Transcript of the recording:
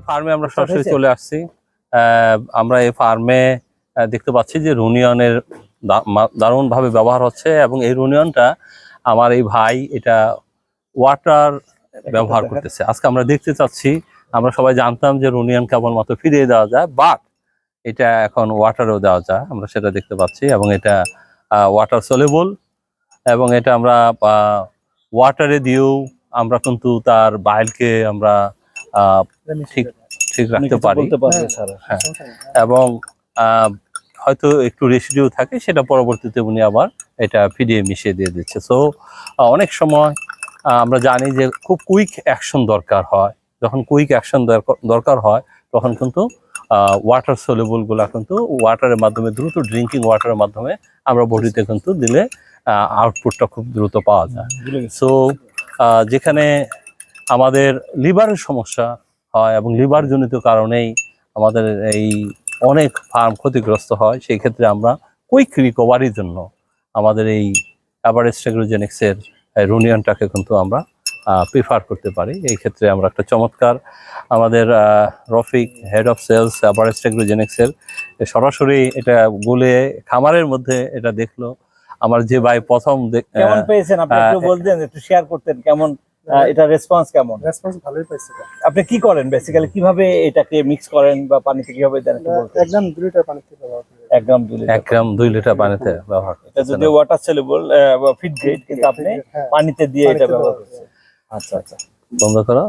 ফার্মে আমরা সরাসরি চলে আসছি। আমরা এই ফার্মে দেখতে পাচ্ছি যে রুনিয়নের দারুণভাবে ব্যবহার হচ্ছে, এবং এই রুনিয়নটা আমার এই ভাই এটা ওয়াটার ব্যবহার করতেছে। আজকে আমরা দেখতে চাচ্ছি, আমরা সবাই জানতাম যে রুনিয়ন কেবলমাত্র ফিরিয়ে দেওয়া যায়, বাট এটা এখন ওয়াটারেও দেওয়া যায়, আমরা সেটা দেখতে পাচ্ছি। এবং এটা ওয়াটার সলেবল, এবং এটা আমরা ওয়াটারে দিয়েও আমরা কিন্তু তার বাইলকে আমরা ঠিক ঠিক রাখতে পারি। হ্যাঁ, এবং হয়তো একটু রেসিডিউ থাকে, সেটা পরবর্তীতে উনি আবার এটা ফিরিয়ে মিশিয়ে দিয়ে দিচ্ছে। সো অনেক সময় আমরা জানি যে খুব কুইক অ্যাকশন দরকার হয়। যখন কুইক অ্যাকশন দরকার হয় তখন কিন্তু ওয়াটার সলিউবলগুলো কিন্তু ওয়াটারের মাধ্যমে, দ্রুত ড্রিঙ্কিং ওয়াটারের মাধ্যমে আমরা বডিতে কিন্তু দিলে আউটপুটটা খুব দ্রুত পাওয়া যায়। সো যেখানে আমাদের লিভারের সমস্যা হয় এবং লিভার জনিত কারণেই আমাদের এই অনেক ফার্ম ক্ষতিগ্রস্ত হয়, সেই ক্ষেত্রে আমরা কুইক রিকভারির জন্য আমাদের এই এভারেস্ট অ্যাগ্রোজেনিক্সের রুনিয়নটাকে কিন্তু আমরা প্রিফার করতে পারি। এই ক্ষেত্রে আমরা একটা চমৎকার, আমাদের Rafiq head of sales Everest অ্যাগ্রোজেনিক্সের সরাসরি এটা গুলে খামারের মধ্যে এটা দেখলো। আমার যে ভাই প্রথম কেমন পেয়েছেন আপনি একটু বলতেন, একটু শেয়ার করতেন কেমন এটা রেসপন্স কেমন? রেসপন্স ভালোই পাইছি। আপনি কি করেন বেসিক্যালি, কিভাবে এটাকে মিক্স করেন বা পানিতে কিভাবে দেন একটু বলতেন? 1 গ্রাম 2 লিটার পানিতে ব্যবহার করি। 1 গ্রাম 2 লিটার 1 গ্রাম 2 লিটার পানিতে ব্যবহার করেন। এটা যদি ওয়াটার সলিউবল বা ফিড গ্রেড, কিন্তু আপনি পানিতে দিয়ে এটা ব্যবহার করছেন। আচ্ছা আচ্ছা, বন্ধ করো।